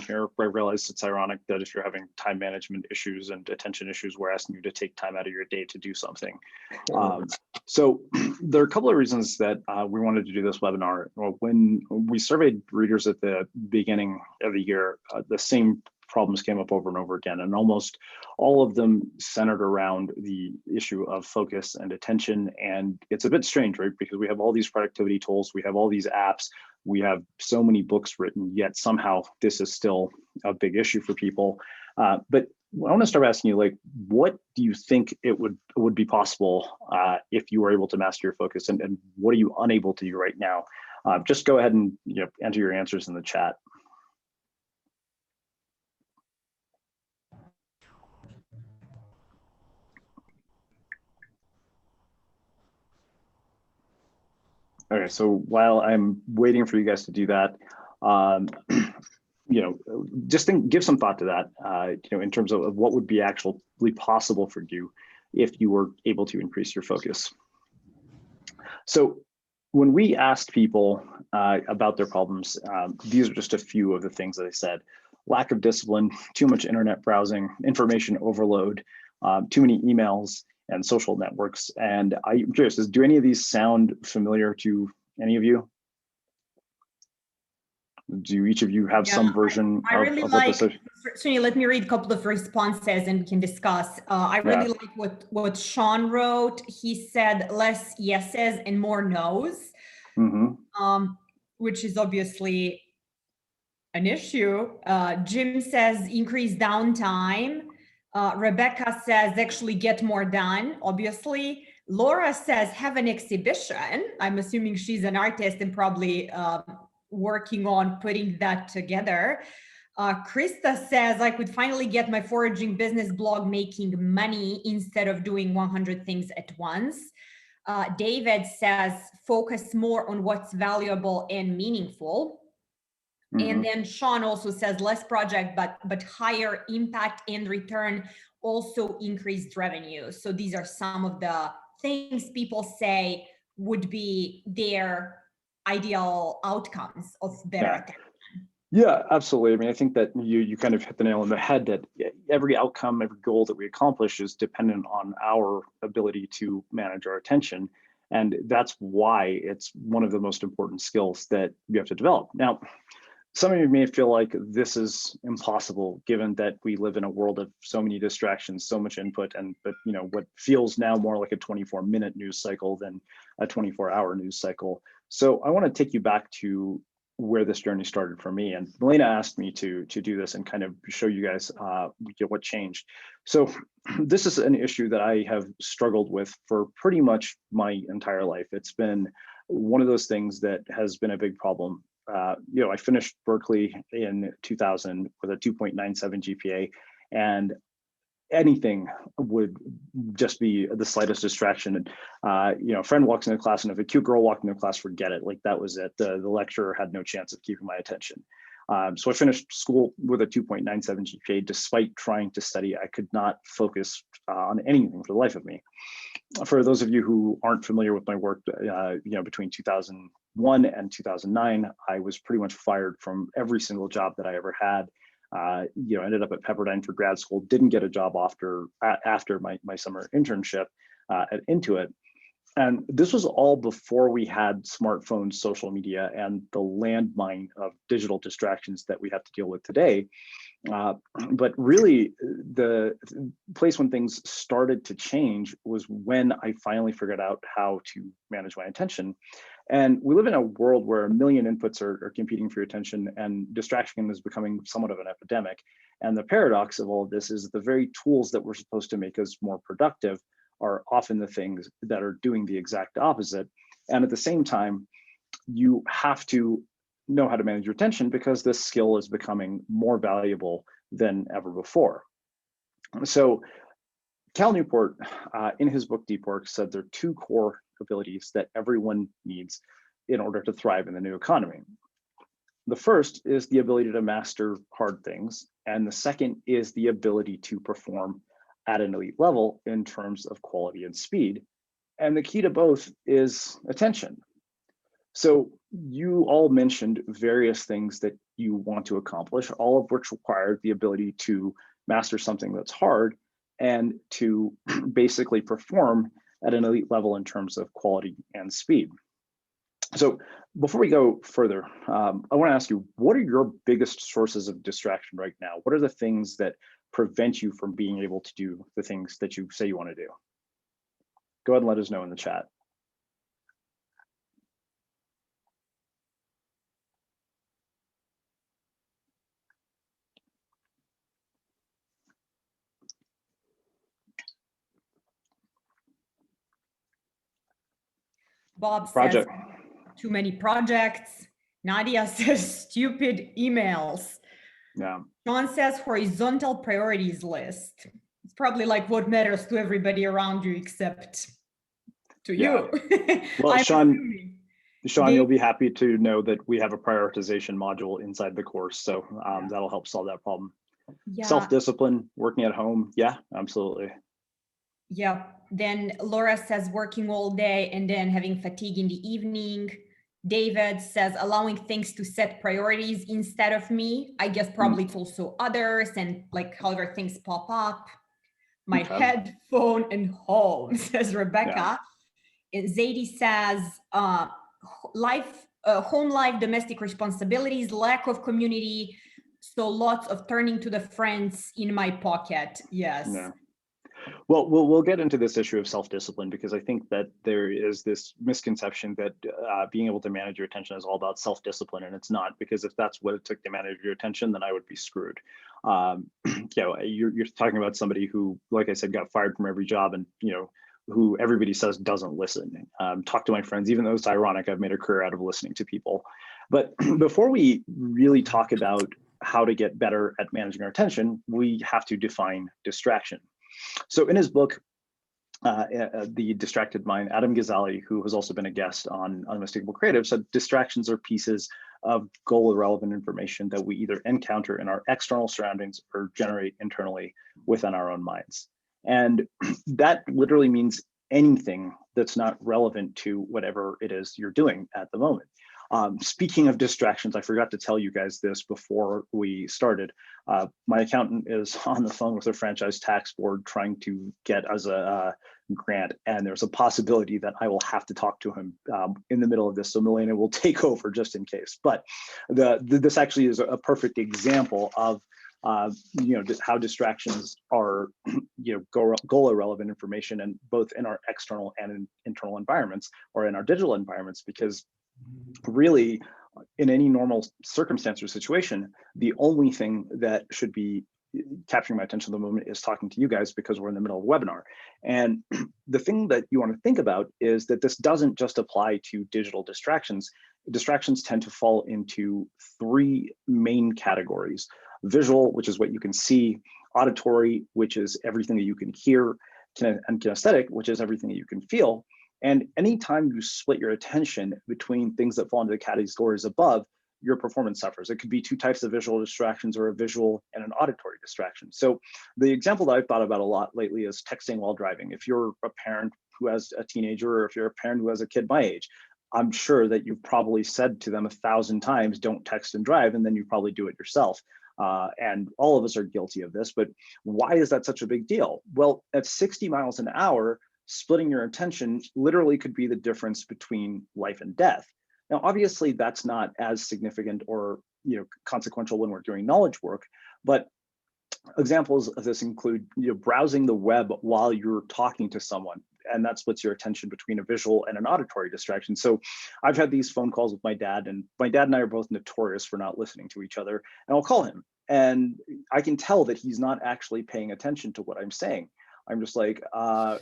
here. I realize it's ironic that if you're having time management issues and attention issues, we're asking you to take time out of your day to do something. So there are a couple of reasons that we wanted to do this webinar. Well, when we surveyed readers at the beginning of the year, the same problems came up over and over again, and almost all of them centered around the issue of focus and attention. And it's a bit strange, right? Because we have all these productivity tools, we have all these apps, we have so many books written, yet somehow this is still a big issue for people. But I want to start asking you, like, what do you think it would be possible if you were able to master your focus, and what are you unable to do right now? Just go ahead and enter your answers in the chat. Okay, so while I'm waiting for you guys to do that, just give some thought to that, in terms of what would be actually possible for you if you were able to increase your focus. So when we asked people about their problems, these are just a few of the things that I said. Lack of discipline, too much internet browsing, information overload, too many emails, and social networks. And I'm curious, do any of these sound familiar to any of you? Do each of you have some version I really of like, what this Srini, let me read a couple of responses and we can discuss. I really like what Sean wrote. He said less yeses and more nos, which is obviously an issue. Jim says increase downtime. Rebecca says actually get more done, obviously. Laura says have an exhibition. I'm assuming she's an artist and probably working on putting that together. Krista says I could finally get my foraging business blog making money instead of doing 100 things at once. David says focus more on what's valuable and meaningful. And then Sean also says less project, but higher impact and return, also increased revenue. So these are some of the things people say would be their ideal outcomes of better attention. Yeah, absolutely. I mean, I think that you kind of hit the nail on the head that every outcome, every goal that we accomplish is dependent on our ability to manage our attention. And that's why it's one of the most important skills that you have to develop. Now, some of you may feel like this is impossible, given that we live in a world of so many distractions, so much input, but what feels now more like a 24-minute news cycle than a 24-hour news cycle. So I want to take you back to where this journey started for me. And Milena asked me to do this and kind of show you guys what changed. So this is an issue that I have struggled with for pretty much my entire life. It's been one of those things that has been a big problem. I finished Berkeley in 2000 with a 2.97 GPA, and anything would just be the slightest distraction. And a friend walks into class, and if a cute girl walked into class, forget it. Like that was it. The lecturer had no chance of keeping my attention. So I finished school with a 2.97 GPA. Despite trying to study, I could not focus on anything for the life of me. For those of you who aren't familiar with my work, between 2001 and 2009, I was pretty much fired from every single job that I ever had. Ended up at Pepperdine for grad school, didn't get a job after my summer internship at Intuit. And this was all before we had smartphones, social media, and the landmine of digital distractions that we have to deal with today. But really, the place when things started to change was when I finally figured out how to manage my attention. And we live in a world where a million inputs are competing for your attention, and distraction is becoming somewhat of an epidemic. And the paradox of all of this is the very tools that we're supposed to make us more productive are often the things that are doing the exact opposite. And at the same time, you have to know how to manage your attention because this skill is becoming more valuable than ever before. So Cal Newport, in his book Deep Work, said there are two core abilities that everyone needs in order to thrive in the new economy. The first is the ability to master hard things, and the second is the ability to perform at an elite level in terms of quality and speed. And the key to both is attention. So you all mentioned various things that you want to accomplish, all of which require the ability to master something that's hard and to basically perform at an elite level in terms of quality and speed. So before we go further, I want to ask you, what are your biggest sources of distraction right now? What are the things that prevent you from being able to do the things that you say you want to do? Go ahead and let us know in the chat. Bob says too many projects. Nadia says stupid emails. Yeah. Sean says horizontal priorities list. It's probably like what matters to everybody around you except to you. Well, Sean, you'll be happy to know that we have a prioritization module inside the course. So that'll help solve that problem. Yeah. Self-discipline, working at home. Yeah, absolutely. Yeah. Then Laura says working all day and then having fatigue in the evening. David says allowing things to set priorities instead of me. I guess probably it's also others and like however things pop up. My head, phone, and home, says Rebecca. Yeah. And Zadie says home life, domestic responsibilities, lack of community. So lots of turning to the friends in my pocket. Yes. Yeah. Well, we'll get into this issue of self-discipline because I think that there is this misconception that being able to manage your attention is all about self-discipline, and it's not, because if that's what it took to manage your attention, then I would be screwed. You're talking about somebody who, like I said, got fired from every job, and who everybody says doesn't listen. Talk to my friends, even though it's ironic, I've made a career out of listening to people. But before we really talk about how to get better at managing our attention, we have to define distraction. So in his book, The Distracted Mind, Adam Ghazali, who has also been a guest on Unmistakable Creative, said distractions are pieces of goal-irrelevant information that we either encounter in our external surroundings or generate internally within our own minds. And that literally means anything that's not relevant to whatever it is you're doing at the moment. Speaking of distractions, I forgot to tell you guys this before we started. My accountant is on the phone with the franchise tax board trying to get us a grant, and there's a possibility that I will have to talk to him in the middle of this, so Milena will take over just in case. But this actually is a perfect example of how distractions are goal irrelevant information, and both in our external and in internal environments, or in our digital environments, because really, in any normal circumstance or situation, the only thing that should be capturing my attention at the moment is talking to you guys, because we're in the middle of a webinar. And the thing that you want to think about is that this doesn't just apply to digital distractions. Distractions tend to fall into three main categories: visual, which is what you can see; auditory, which is everything that you can hear; and kinesthetic, which is everything that you can feel. And anytime you split your attention between things that fall into the categories above, your performance suffers. It could be two types of visual distractions, or a visual and an auditory distraction. So the example that I've thought about a lot lately is texting while driving. If you're a parent who has a teenager, or if you're a parent who has a kid my age, I'm sure that you've probably said to them 1,000 times, don't text and drive, and then you probably do it yourself. And all of us are guilty of this, but why is that such a big deal? Well, at 60 miles an hour, splitting your attention literally could be the difference between life and death. Now, obviously, that's not as significant or consequential when we're doing knowledge work, but examples of this include browsing the web while you're talking to someone, and that splits your attention between a visual and an auditory distraction. So I've had these phone calls with my dad, and my dad and I are both notorious for not listening to each other, and I'll call him, and I can tell that he's not actually paying attention to what I'm saying. I'm just like,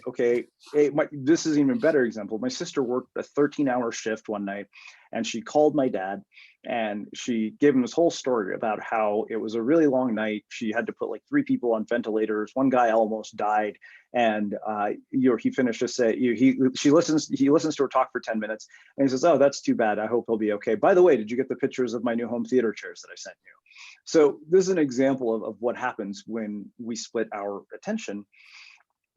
okay, hey, this is an even better example. My sister worked a 13-hour shift one night, and she called my dad, and she gave him this whole story about how it was a really long night. She had to put like 3 people on ventilators. One guy almost died. And he finished to say, he listens to her talk for 10 minutes, and he says, oh, that's too bad. I hope he'll be okay. By the way, did you get the pictures of my new home theater chairs that I sent you? So this is an example of what happens when we split our attention.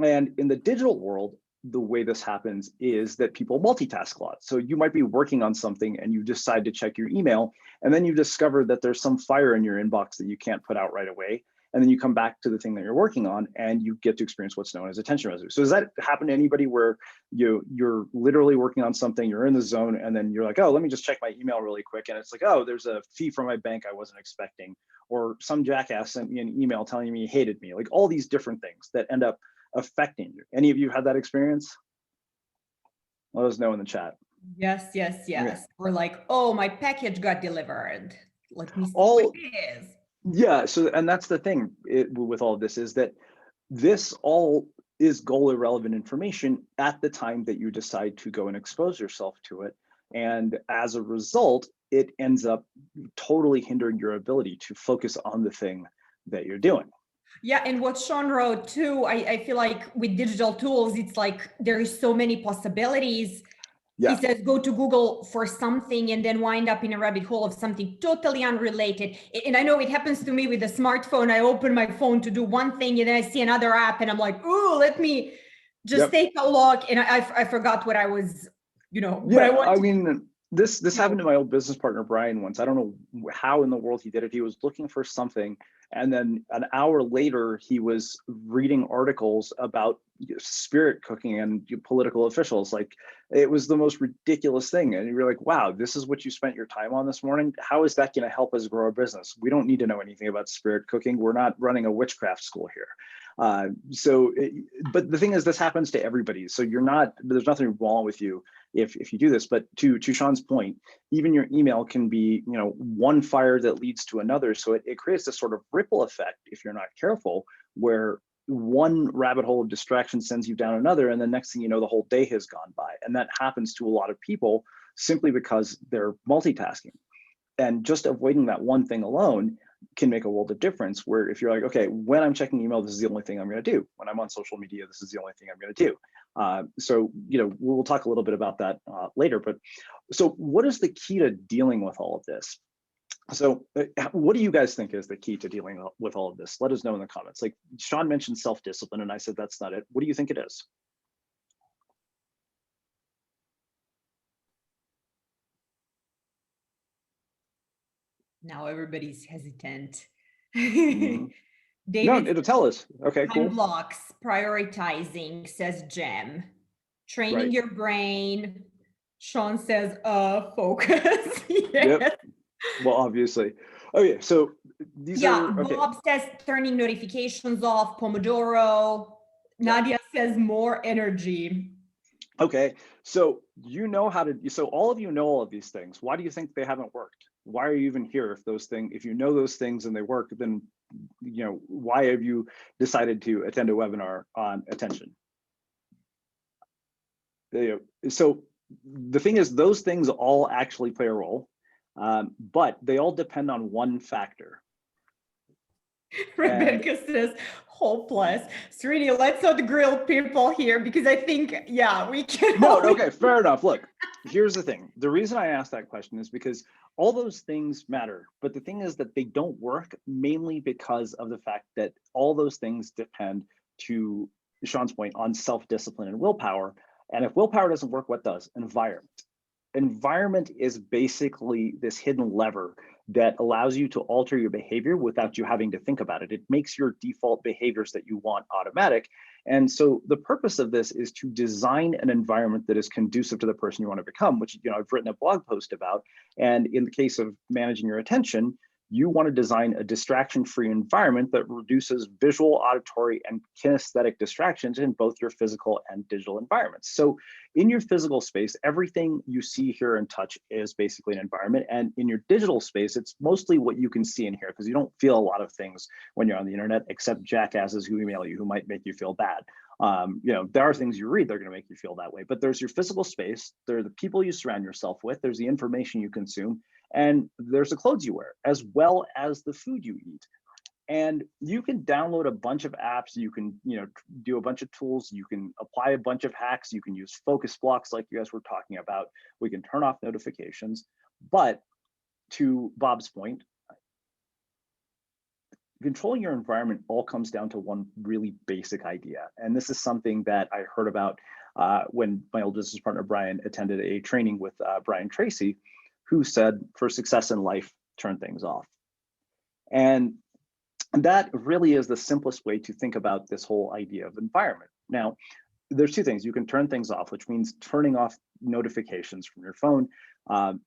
And in the digital world, the way this happens is that people multitask a lot. So you might be working on something and you decide to check your email, and then you discover that there's some fire in your inbox that you can't put out right away. And then you come back to the thing that you're working on and you get to experience what's known as attention residue. So does that happen to anybody where you're literally working on something, you're in the zone, and then you're like, oh, let me just check my email really quick. And it's like, oh, there's a fee from my bank I wasn't expecting. Or some jackass sent me an email telling me he hated me. Like all these different things that end up affecting you. Any of you had that experience? Let us know in the chat. Yes, yes, yes. Okay. Or like, oh, my package got delivered. Let me see All, what it is. yeah, so, and that's the thing with all of this is that this all is goal irrelevant information at the time that you decide to go and expose yourself to it. And as a result, it ends up totally hindering your ability to focus on the thing that you're doing. Yeah, and what Sean wrote too, I feel like with digital tools, it's like there is so many possibilities. Yeah. He says go to Google for something and then wind up in a rabbit hole of something totally unrelated. And I know it happens to me with the smartphone. I open my phone to do one thing and then I see another app and I'm like, oh, let me just take a look. And I forgot what I was, what I wanted. I mean, this happened to my old business partner, Brian, once. I don't know how in the world he did it. He was looking for something, and then an hour later, he was reading articles about spirit cooking and political officials. Like, it was the most ridiculous thing. And you're like, wow, this is what you spent your time on this morning? How is that going to help us grow our business? We don't need to know anything about spirit cooking. We're not running a witchcraft school here. But the thing is, this happens to everybody. So there's nothing wrong with you if you do this. But to Sean's point, even your email can be, one fire that leads to another. So it creates this sort of ripple effect if you're not careful, where one rabbit hole of distraction sends you down another, and the next thing you know, the whole day has gone by. And that happens to a lot of people simply because they're multitasking. And just avoiding that one thing alone can make a world of difference, where if you're like, okay, when I'm checking email, this is the only thing I'm going to do. When I'm on social media, this is the only thing I'm going to do. So we'll talk a little bit about that later. But so what is the key to dealing with all of this? So what do you guys think is the key to dealing with all of this? Let us know in the comments. Like Sean mentioned self-discipline, and I said that's not it. What do you think it is? Now everybody's hesitant. Mm-hmm. David, no, it'll tell us. Okay, cool. Blocks, prioritizing, says Jem. Training your brain. Sean says, focus. Yes. Yep. Well, obviously. Okay, so these are okay. Bob says turning notifications off, Pomodoro. Nadia says more energy. Okay, so all of you know all of these things. Why do you think they haven't worked? Why are you even here if you know those things and they work, then why have you decided to attend a webinar on attention? So the thing is, those things all actually play a role, but they all depend on one factor. Rebecca says hopeless. Srini, let's not grill people here, because I think, we can. No, okay, fair enough. Look, here's the thing. The reason I asked that question is because all those things matter, but the thing is that they don't work mainly because of the fact that all those things depend, to Sean's point, on self-discipline and willpower. And if willpower doesn't work, what does? Environment. Environment is basically this hidden lever that allows you to alter your behavior without you having to think about it. It makes your default behaviors that you want automatic. And so the purpose of this is to design an environment that is conducive to the person you want to become, which I've written a blog post about. And in the case of managing your attention, you want to design a distraction-free environment that reduces visual, auditory, and kinesthetic distractions in both your physical and digital environments. So in your physical space, everything you see, hear, and touch is basically an environment. And in your digital space, it's mostly what you can see and hear, because you don't feel a lot of things when you're on the internet, except jackasses who email you who might make you feel bad. There are things you read that are going to make you feel that way, but there's your physical space, there are the people you surround yourself with, there's the information you consume, and there's the clothes you wear, as well as the food you eat. And you can download a bunch of apps, you can do a bunch of tools, you can apply a bunch of hacks, you can use focus blocks like you guys were talking about, we can turn off notifications. But to Bob's point, controlling your environment all comes down to one really basic idea. And this is something that I heard about when my old business partner, Brian, attended a training with Brian Tracy, who said, for success in life, turn things off. And that really is the simplest way to think about this whole idea of environment. Now, there's two things. You can turn things off, which means turning off notifications from your phone,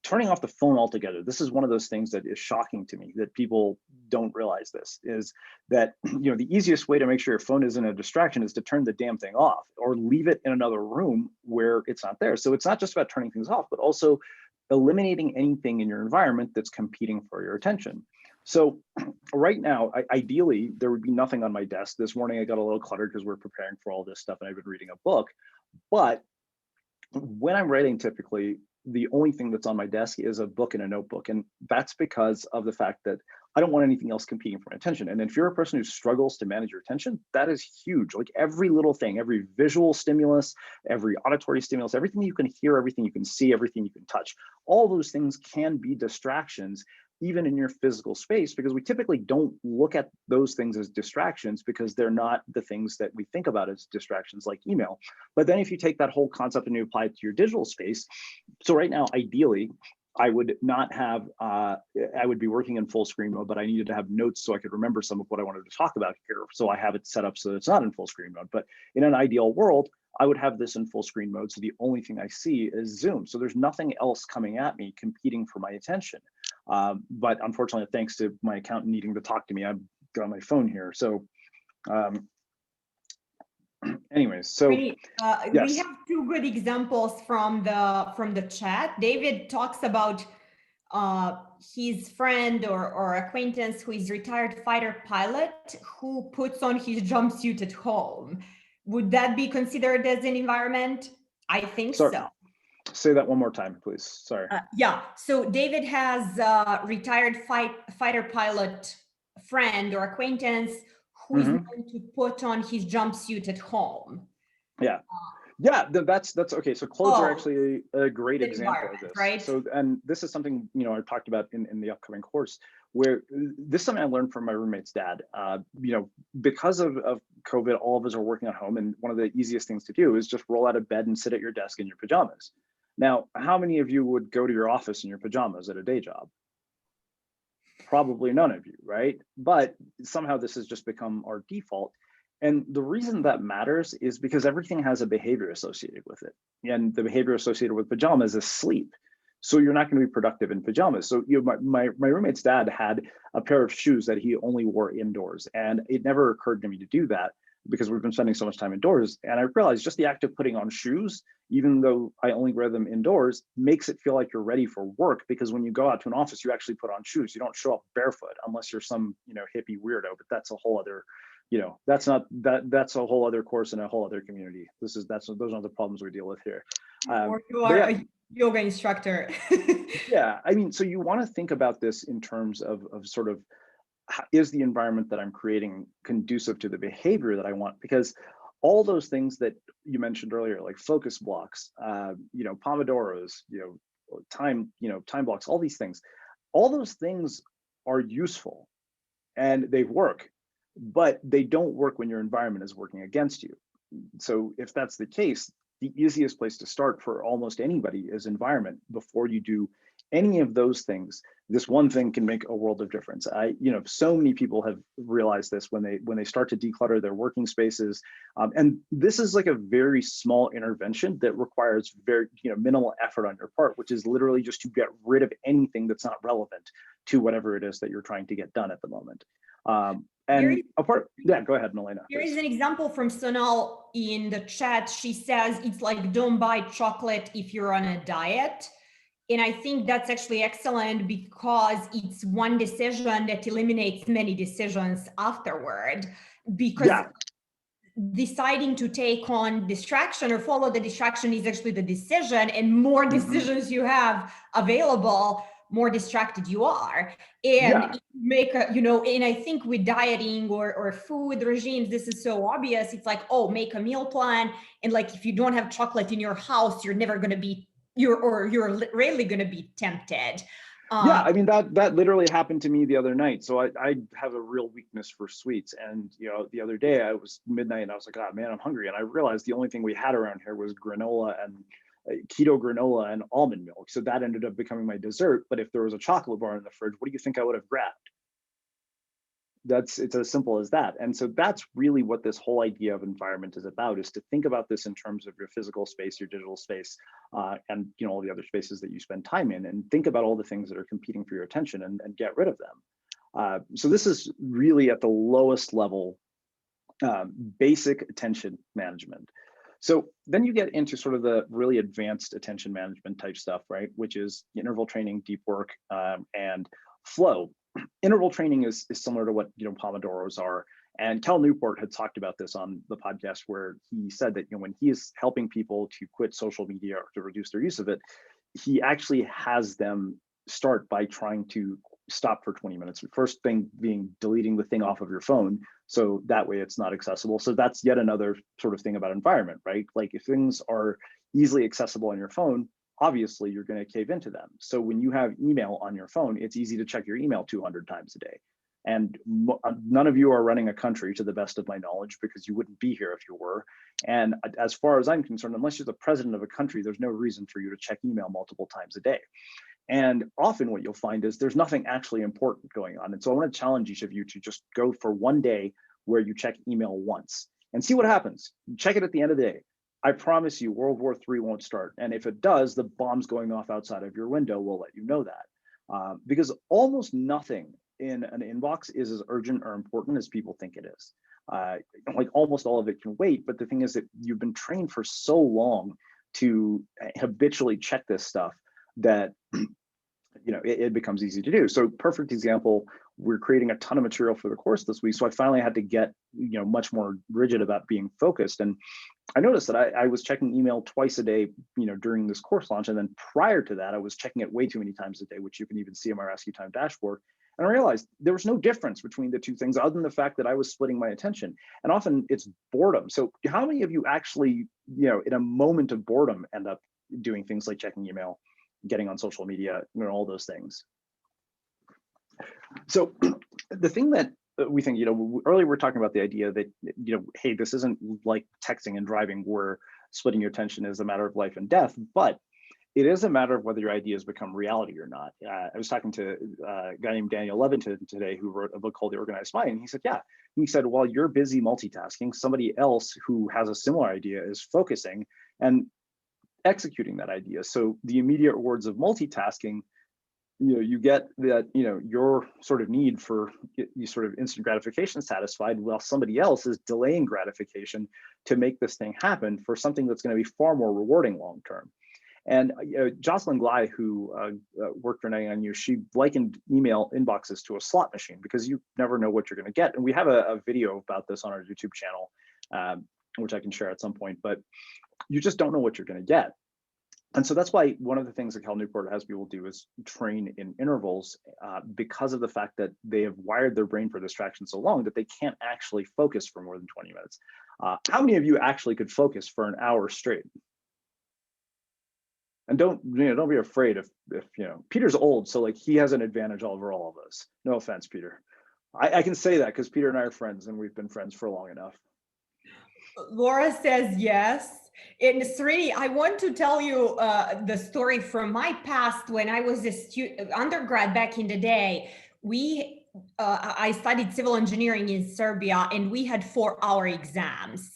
turning off the phone altogether. This is one of those things that is shocking to me, that people don't realize this, is that, you know, the easiest way to make sure your phone isn't a distraction is to turn the damn thing off or leave it in another room where it's not there. So it's not just about turning things off, but also eliminating anything in your environment that's competing for your attention. So right now, ideally, there would be nothing on my desk. This morning, I got a little cluttered because we're preparing for all this stuff and I've been reading a book. But when I'm writing, typically, the only thing that's on my desk is a book and a notebook. And that's because of the fact that I don't want anything else competing for my attention. And if you're a person who struggles to manage your attention, that is huge. Like every little thing, every visual stimulus, every auditory stimulus, everything you can hear, everything you can see, everything you can touch, all those things can be distractions, even in your physical space, because we typically don't look at those things as distractions because they're not the things that we think about as distractions like email. But then if you take that whole concept and you apply it to your digital space, so right now, ideally, I would not have, I would be working in full screen mode, but I needed to have notes so I could remember some of what I wanted to talk about here. So I have it set up so that it's not in full screen mode. But in an ideal world, I would have this in full screen mode. So the only thing I see is Zoom. So there's nothing else coming at me competing for my attention. But unfortunately, thanks to my accountant needing to talk to me, I've got my phone here. So anyways, so yes. We have two good examples from the chat. David talks about his friend or acquaintance who is retired fighter pilot who puts on his jumpsuit at home. Would that be considered as an environment? I think so. Say that one more time, please. Sorry. Yeah. So David has a retired fighter pilot friend or acquaintance who is going to put on his jumpsuit at home. Yeah. Yeah, that's okay. So clothes are actually a great example of this, right? So, and this is something, you know, I talked about in the upcoming course, where this is something I learned from my roommate's dad. You know, because of COVID, all of us are working at home, and one of the easiest things to do is just roll out of bed and sit at your desk in your pajamas. Now, how many of you would go to your office in your pajamas at a day job? Probably none of you, right? But somehow this has just become our default. And the reason that matters is because everything has a behavior associated with it. And the behavior associated with pajamas is sleep. So you're not going to be productive in pajamas. So you know, my roommate's dad had a pair of shoes that he only wore indoors. And it never occurred to me to do that because we've been spending so much time indoors. And I realized just the act of putting on shoes, even though I only wear them indoors, makes it feel like you're ready for work, because when you go out to an office, you actually put on shoes. You don't show up barefoot unless you're some, you know, hippie weirdo, but that's a whole other, you know, that's a whole other course in a whole other community. Those are the problems we deal with here. Or you are a yoga instructor. Yeah, I mean, so you want to think about this in terms of sort of, is the environment that I'm creating conducive to the behavior that I want? Because all those things that you mentioned earlier, like focus blocks, you know, Pomodoros, you know, time blocks, all these things, all those things are useful and they work, but they don't work when your environment is working against you. So if that's the case, the easiest place to start for almost anybody is environment. Before you do any of those things, this one thing can make a world of difference. You know, so many people have realized this when they start to declutter their working spaces. And this is like a very small intervention that requires very, you know, minimal effort on your part, which is literally just to get rid of anything that's not relevant to whatever it is that you're trying to get done at the moment. And yeah, go ahead, Milena. Here is an example from Sonal in the chat. She says it's like, don't buy chocolate if you're on a diet. And I think that's actually excellent because it's one decision that eliminates many decisions afterward. Because deciding to take on distraction or follow the distraction is actually the decision, and more decisions you have available, more distracted you are. And make a, you know, and I think with dieting or food regimes, this is so obvious. It's like, oh, make a meal plan. And like, if you don't have chocolate in your house, you're never going to be, you're rarely going to be tempted. Yeah, I mean that literally happened to me the other night. So I have a real weakness for sweets, and the other day I was midnight and I was like, oh man, I'm hungry, and I realized the only thing we had around here was granola and keto granola and almond milk. So that ended up becoming my dessert. But if there was a chocolate bar in the fridge, what do you think I would have grabbed? It's as simple as that. And so that's really what this whole idea of environment is about, is to think about this in terms of your physical space, your digital space, and all the other spaces that you spend time in, and think about all the things that are competing for your attention, and get rid of them. So this is really at the lowest level, basic attention management. So then you get into sort of the really advanced attention management type stuff, right? Which is interval training, deep work, and flow. Interval training is similar to what Pomodoros are. And Cal Newport had talked about this on the podcast, where he said that when he is helping people to quit social media or to reduce their use of it, he actually has them start by trying to stop for 20 minutes. The first thing being deleting the thing off of your phone, so that way it's not accessible. So that's yet another sort of thing about environment, right? Like if things are easily accessible on your phone, obviously you're going to cave into them. So when you have email on your phone, it's easy to check your email 200 times a day. And none of you are running a country, to the best of my knowledge, because you wouldn't be here if you were. And as far as I'm concerned, unless you're the president of a country, there's no reason for you to check email multiple times a day. And often what you'll find is there's nothing actually important going on. And so I want to challenge each of you to just go for one day where you check email once and see what happens. Check it at the end of the day. I promise you World War III won't start. And if it does, the bombs going off outside of your window will let you know that. Because almost nothing in an inbox is as urgent or important as people think it is. Like almost all of it can wait. But the thing is that you've been trained for so long to habitually check this stuff that it becomes easy to do. So perfect example, we're creating a ton of material for the course this week. So I finally had to get much more rigid about being focused. And I noticed that I was checking email twice a day, during this course launch. And then prior to that, I was checking it way too many times a day, which you can even see on my Rescue Time dashboard. And I realized there was no difference between the two things other than the fact that I was splitting my attention. And often it's boredom. So how many of you actually, in a moment of boredom, end up doing things like checking email, getting on social media, all those things? So the thing that we think, earlier we're talking about the idea that, hey, this isn't like texting and driving where splitting your attention is a matter of life and death, but it is a matter of whether your ideas become reality or not. I was talking to a guy named Daniel Levitin today, who wrote a book called The Organized Mind. And he said, yeah, he said, while you're busy multitasking, somebody else who has a similar idea is focusing and executing that idea. So the immediate rewards of multitasking, you get that, your sort of need for sort of instant gratification satisfied, while somebody else is delaying gratification to make this thing happen for something that's going to be far more rewarding long term. And Jocelyn Glei, who worked for 99 News, she likened email inboxes to a slot machine, because you never know what you're going to get. And we have a video about this on our YouTube channel, which I can share at some point, but you just don't know what you're going to get. And so that's why one of the things that Cal Newport has people do is train in intervals, because of the fact that they have wired their brain for distraction so long that they can't actually focus for more than 20 minutes. How many of you actually could focus for an hour straight? And don't be afraid if Peter's old, so like he has an advantage over all of us. No offense, Peter. I can say that because Peter and I are friends, and we've been friends for long enough. Laura says yes. And Srini, I want to tell you the story from my past when I was a undergrad back in the day. I studied civil engineering in Serbia, and we had 4-hour exams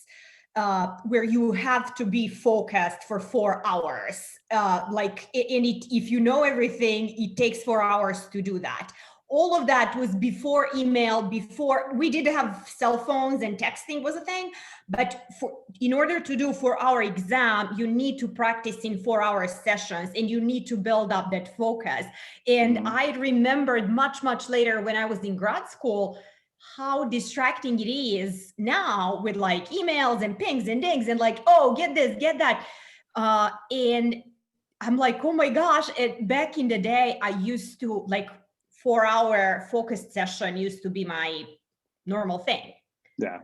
where you have to be focused for 4 hours. If you know everything, it takes 4 hours to do that. All of that was before email, before we did have cell phones and texting was a thing. But in order to do 4-hour exam, you need to practice in 4-hour sessions, and you need to build up that focus. And I remembered much, much later when I was in grad school, how distracting it is now with like emails and pings and dings and like, oh, get this, get that. And I'm like, oh my gosh, back in the day, I used to 4-hour focused session used to be my normal thing. Yeah.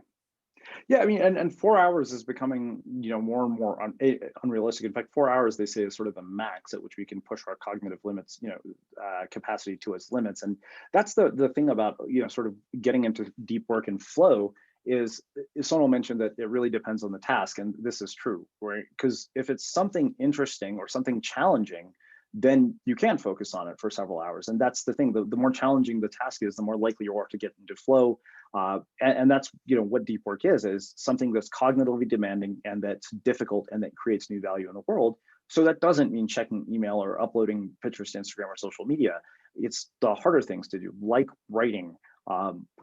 Yeah, I mean, and 4 hours is becoming, more and more unrealistic. In fact, 4 hours they say is sort of the max at which we can push our cognitive limits, capacity to its limits. And that's the thing about, sort of getting into deep work and flow is Sonal mentioned that it really depends on the task, and this is true, right? Because if it's something interesting or something challenging, then you can focus on it for several hours. And that's the thing. The more challenging the task is, the more likely you are to get into flow. And that's what deep work is something that's cognitively demanding and that's difficult and that creates new value in the world. So that doesn't mean checking email or uploading pictures to Instagram or social media. It's the harder things to do, like writing,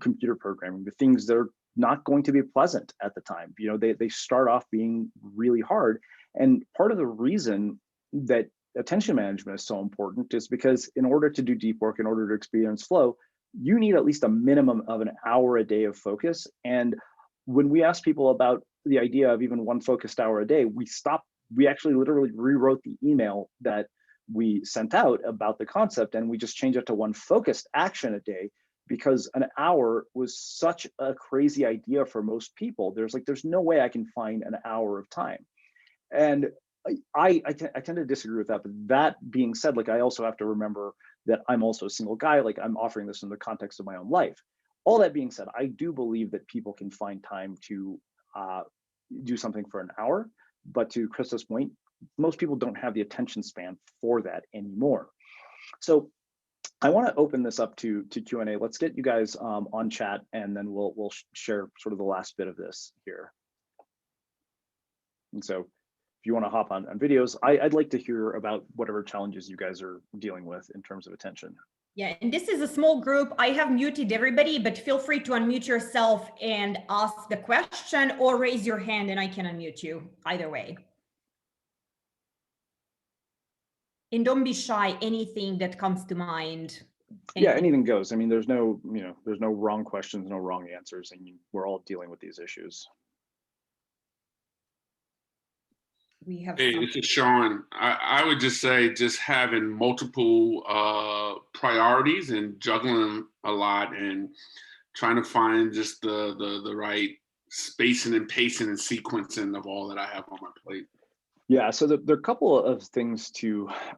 computer programming, the things that are not going to be pleasant at the time. They start off being really hard. And part of the reason that attention management is so important is because in order to do deep work, in order to experience flow, you need at least a minimum of an hour a day of focus. And when we ask people about the idea of even one focused hour a day, we actually literally rewrote the email that we sent out about the concept, and we just changed it to one focused action a day, because an hour was such a crazy idea for most people. There's no way I can find an hour of time. And I tend to disagree with that. But that being said, I also have to remember that I'm also a single guy. I'm offering this in the context of my own life. All that being said, I do believe that people can find time to do something for an hour. But to Krista's point, most people don't have the attention span for that anymore. So I want to open this up to Q&A. Let's get you guys on chat, and then we'll share sort of the last bit of this here. And so if you want to hop on videos, I'd like to hear about whatever challenges you guys are dealing with in terms of attention. Yeah, and this is a small group. I have muted everybody, but feel free to unmute yourself and ask the question, or raise your hand and I can unmute you, either way. And don't be shy, anything that comes to mind. Yeah, anything goes. I mean, there's no wrong questions, no wrong answers, and we're all dealing with these issues. We have Hey, this is Sean. I would just say just having multiple priorities and juggling a lot and trying to find just the right spacing and pacing and sequencing of all that I have on my plate. Yeah, so there are a couple of things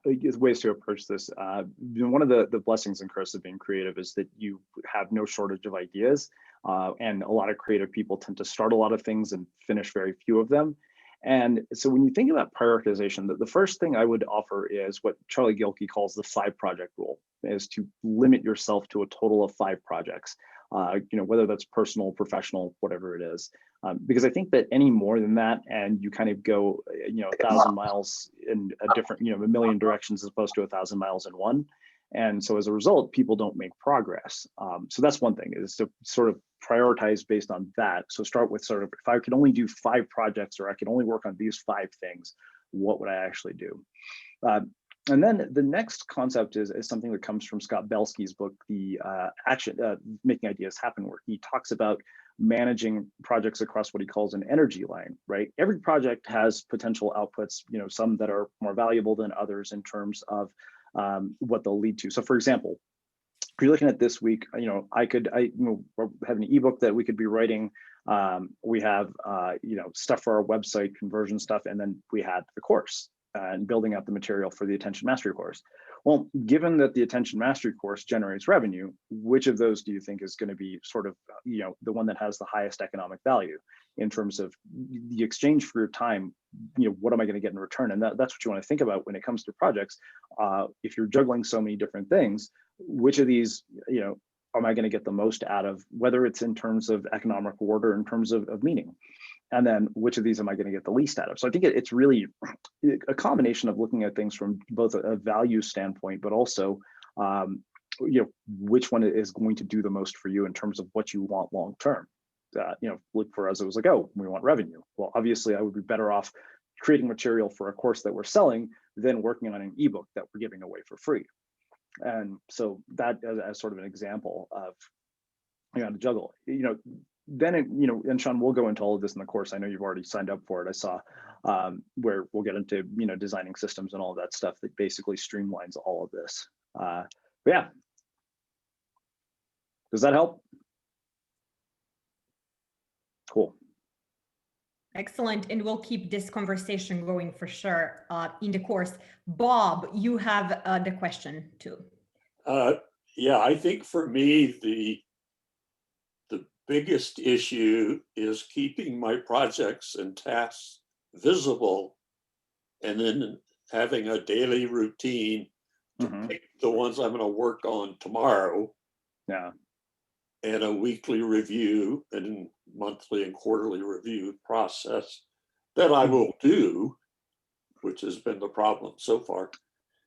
ways to approach this. One of the blessings and curses of being creative is that you have no shortage of ideas, and a lot of creative people tend to start a lot of things and finish very few of them. And so when you think about prioritization, the first thing I would offer is what Charlie Gilkey calls the 5-project rule, is to limit yourself to a total of 5 projects, whether that's personal, professional, whatever it is. Because I think that any more than that, and you kind of go, 1,000 miles in a different, a million directions as opposed to 1,000 miles in one. And so as a result, people don't make progress. So that's one thing, is to sort of prioritize based on that. So start with sort of, if I could only do 5 projects, or I could only work on these 5 things, what would I actually do? And then the next concept is something that comes from Scott Belsky's book, the Making Ideas Happen, where he talks about managing projects across what he calls an energy line, right? Every project has potential outputs, some that are more valuable than others in terms of what they'll lead to. So for example, if you're looking at this week, I have an ebook that we could be writing. We have, stuff for our website, conversion stuff, and then we had the course and building out the material for the Attention Mastery course. Well, given that the Attention Mastery course generates revenue, which of those do you think is going to be sort of, the one that has the highest economic value in terms of the exchange for your time? What am I going to get in return? And that's what you want to think about when it comes to projects. If you're juggling so many different things, which of these, am I going to get the most out of, whether it's in terms of economic reward or in terms of meaning? And then which of these am I going to get the least out of? So I think it's really a combination of looking at things from both a value standpoint, but also, which one is going to do the most for you in terms of what you want long term. Look, for us, it was like, oh, we want revenue. Well, obviously, I would be better off creating material for a course that we're selling than working on an ebook that we're giving away for free. And so that as sort of an example of, to juggle, then and Sean, we'll go into all of this in the course. I know you've already signed up for it. I saw where we'll get into, designing systems and all of that stuff that basically streamlines all of this. But yeah. Does that help? Cool. Excellent. And we'll keep this conversation going for sure in the course. Bob, you have the question too. Yeah, I think for me, the biggest issue is keeping my projects and tasks visible and then having a daily routine to pick the ones I'm going to work on tomorrow. Yeah. And a weekly review and monthly and quarterly review process that I will do, which has been the problem so far.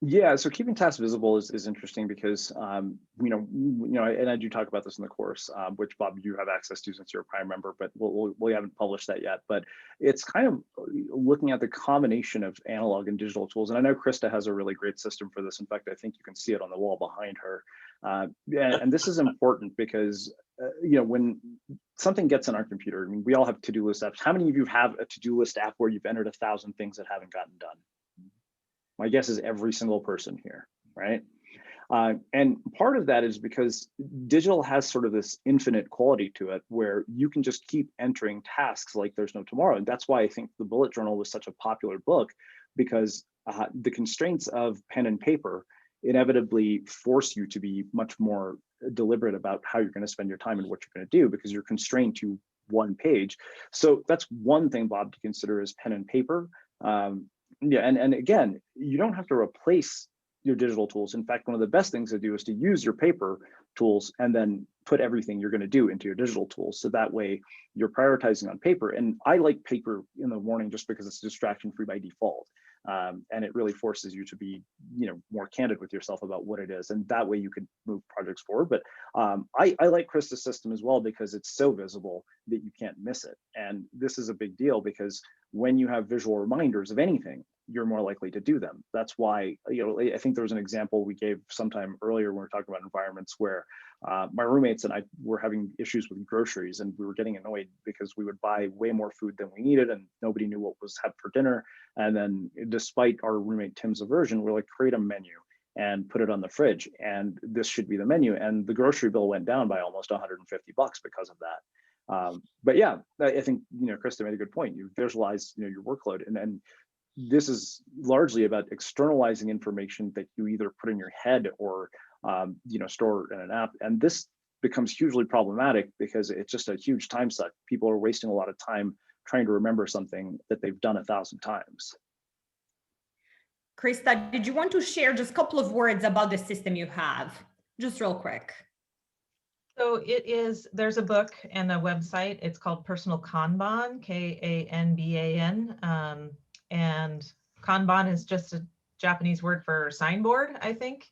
Yeah, so keeping tasks visible is interesting because and I do talk about this in the course, which Bob you have access to since you're a Prime member, but we haven't published that yet. But it's kind of looking at the combination of analog and digital tools, and I know Krista has a really great system for this. In fact, I think you can see it on the wall behind her. And this is important because when something gets on our computer, I mean, we all have to-do list apps. How many of you have a to-do list app where you've entered 1,000 things that haven't gotten done? My guess is every single person here, right? And part of that is because digital has sort of this infinite quality to it where you can just keep entering tasks like there's no tomorrow. And that's why I think the bullet journal was such a popular book, because the constraints of pen and paper inevitably force you to be much more deliberate about how you're going to spend your time and what you're going to do, because you're constrained to one page. So that's one thing, Bob, to consider is pen and paper. Yeah, and again, you don't have to replace your digital tools. In fact, one of the best things to do is to use your paper tools and then put everything you're going to do into your digital tools. So that way you're prioritizing on paper. And I like paper in the morning just because it's distraction free by default. And it really forces you to be, more candid with yourself about what it is. And that way you could move projects forward. But I like Krista's system as well because it's so visible that you can't miss it. And this is a big deal because when you have visual reminders of anything, you're more likely to do them. That's why, I think there was an example we gave sometime earlier when we were talking about environments where my roommates and I were having issues with groceries, and we were getting annoyed because we would buy way more food than we needed and nobody knew what was had for dinner. And then despite our roommate Tim's aversion, we're like, create a menu and put it on the fridge. And this should be the menu. And the grocery bill went down by almost $150 because of that. But yeah, I think, Krista made a good point. You visualize, your workload, and this is largely about externalizing information that you either put in your head or, store in an app. And this becomes hugely problematic because it's just a huge time suck. People are wasting a lot of time trying to remember something that they've done 1,000 times. Krista, did you want to share just a couple of words about the system you have? Just real quick. So there's a book and a website. It's called Personal Kanban, Kanban. And Kanban is just a Japanese word for signboard, I think.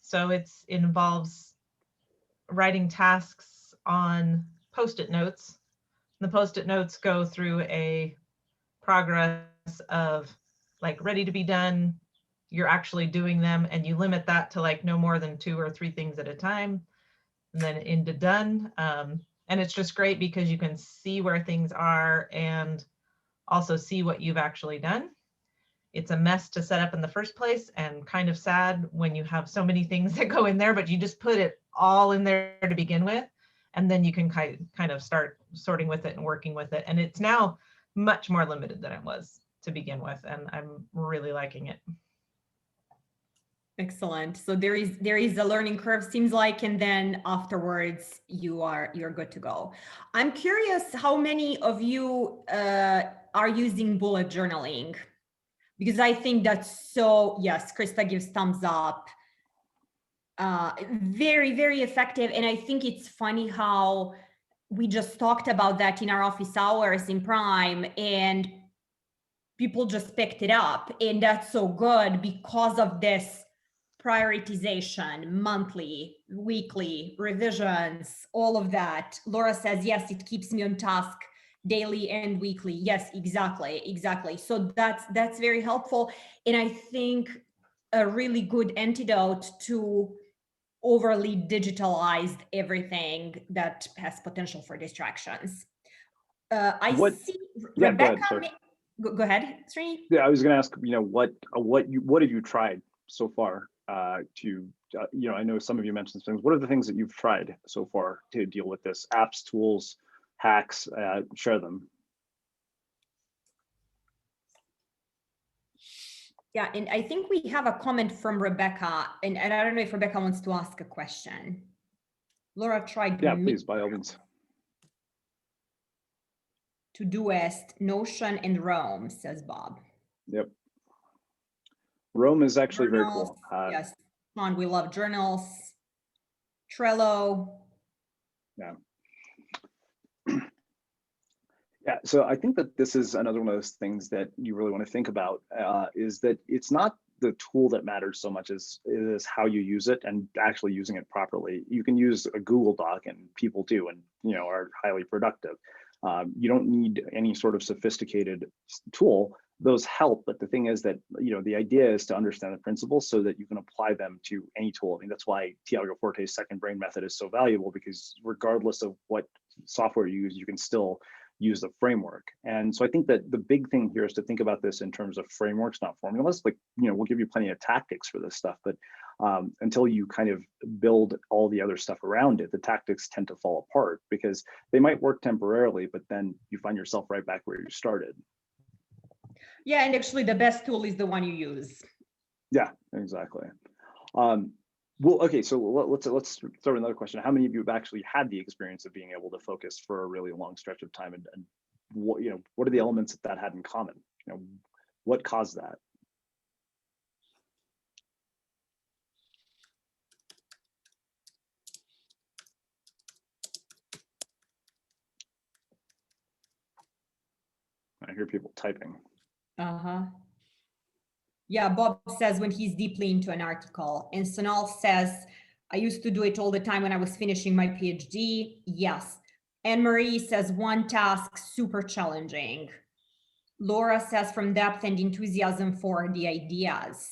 So it involves writing tasks on Post-it notes. The Post-it notes go through a progress of like ready to be done. You're actually doing them, and you limit that to like no more than 2 or 3 things at a time, and then into done. And it's just great because you can see where things are and also see what you've actually done. It's a mess to set up in the first place and kind of sad when you have so many things that go in there, but you just put it all in there to begin with. And then you can kind of start sorting with it and working with it. And it's now much more limited than it was to begin with. And I'm really liking it. Excellent. So there is a learning curve, seems like, and then afterwards you're good to go. I'm curious how many of you are using bullet journaling, because I think that's so, yes, Krista gives thumbs up. Very, very effective. And I think it's funny how we just talked about that in our office hours in Prime, and people just picked it up. And that's so good because of this prioritization, monthly, weekly, revisions, all of that. Laura says, yes, it keeps me on task daily and weekly. Yes, exactly. So that's very helpful. And I think a really good antidote to overly digitalized everything that has potential for distractions. See Rebecca. Go ahead, Srini. Yeah, I was going to ask, what have you tried so far I know some of you mentioned things. What are the things that you've tried so far to deal with this? Apps, tools, hacks, share them. Yeah, and I think we have a comment from Rebecca, and I don't know if Rebecca wants to ask a question. Laura tried Yeah, please, by all means. Todoist, Notion, and Rome, says Bob. Yep. Rome is actually very Journals, cool. yes, Sean, we love journals. Trello. Yeah. Yeah, so I think that this is another one of those things that you really want to think about, is that it's not the tool that matters so much as is how you use it and actually using it properly. You can use a Google Doc, and people do, and are highly productive. You don't need any sort of sophisticated tool. Those help, but the thing is that the idea is to understand the principles so that you can apply them to any tool. I mean, that's why Tiago Forte's second brain method is so valuable, because regardless of what software you use, you can still use the framework. And so I think that the big thing here is to think about this in terms of frameworks, not formulas. Like, we'll give you plenty of tactics for this stuff, but until you kind of build all the other stuff around it, the tactics tend to fall apart, because they might work temporarily, but then you find yourself right back where you started. Yeah, and actually the best tool is the one you use. Yeah, exactly. Well, okay, so let's throw another question. How many of you have actually had the experience of being able to focus for a really long stretch of time, and what what are the elements that had in common? What caused that? I hear people typing. Yeah, Bob says when he's deeply into an article, and Sonal says, I used to do it all the time when I was finishing my PhD. Yes. Anne Marie says one task, super challenging. Laura says from depth and enthusiasm for the ideas.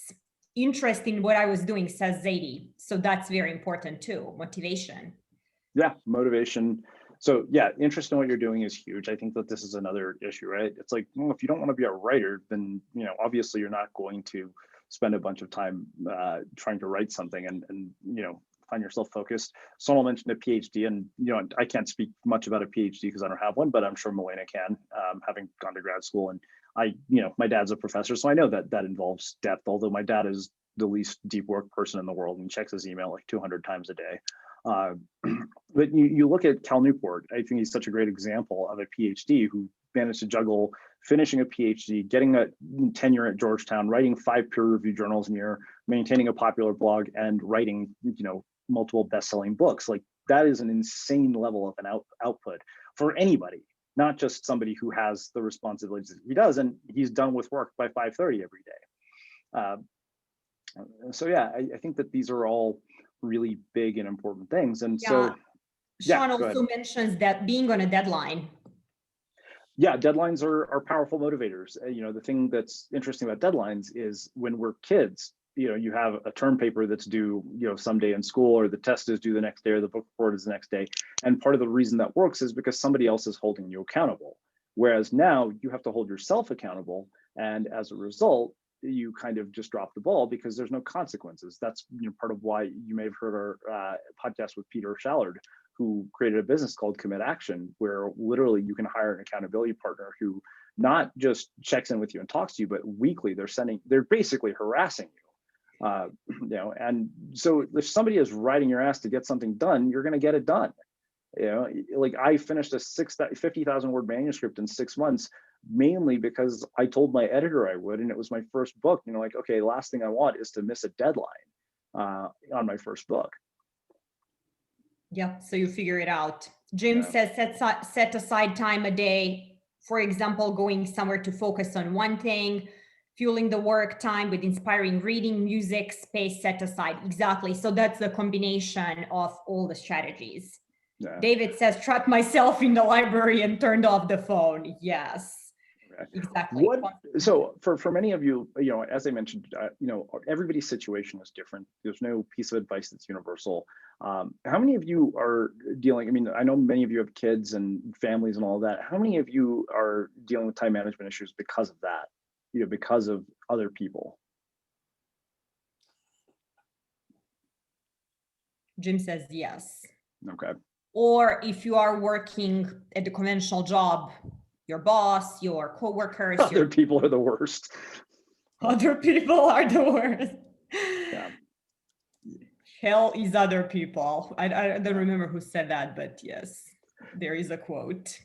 Interest in what I was doing, says Zadie. So that's very important too, motivation. Yeah, motivation. So yeah, interest in what you're doing is huge. I think that this is another issue, right? It's like, well, if you don't want to be a writer, then obviously you're not going to spend a bunch of time trying to write something and find yourself focused. Sonal mentioned a PhD, and I can't speak much about a PhD because I don't have one, but I'm sure Milena can, having gone to grad school. And my dad's a professor, so I know that involves depth. Although my dad is the least deep work person in the world and checks his email like 200 times a day. But you look at Cal Newport. I think he's such a great example of a PhD who managed to juggle finishing a PhD, getting a tenure at Georgetown, writing 5 peer-reviewed journals a year, maintaining a popular blog, and writing multiple best-selling books. Like, that is an insane level of an output for anybody, not just somebody who has the responsibilities that he does, and he's done with work by 5:30 every day. So yeah, I think that these are all really big and important things. And so Sean also mentions that being on a deadline. Yeah, deadlines are powerful motivators. The thing that's interesting about deadlines is when we're kids, you have a term paper that's due, someday in school, or the test is due the next day, or the book report is the next day. And part of the reason that works is because somebody else is holding you accountable. Whereas now you have to hold yourself accountable. And as a result, you kind of just drop the ball because there's no consequences. That's part of why you may have heard our podcast with Peter Shallard, who created a business called Commit Action, where literally you can hire an accountability partner who not just checks in with you and talks to you, but weekly they're basically harassing you. And so if somebody is riding your ass to get something done, you're going to get it done. Like, I finished a 50,000 word manuscript in 6 months, mainly because I told my editor I would, and it was my first book. Like, okay, last thing I want is to miss a deadline on my first book. Yeah, so you figure it out. Jim says set aside time a day, for example, going somewhere to focus on one thing, fueling the work time with inspiring reading, music, space set aside. Exactly. So that's the combination of all the strategies. Yeah. David says, trapped myself in the library and turned off the phone. Yes. Exactly. So for many of you, as I mentioned, everybody's situation is different. There's no piece of advice that's universal. How many of you are dealing? I mean, I know many of you have kids and families and all of that. How many of you are dealing with time management issues because of that? Because of other people? Jim says yes. Okay. Or if you are working at the conventional job, your boss, your coworkers, other people are the worst. Other people are the worst. Yeah. Hell is other people. I don't remember who said that, but yes, there is a quote.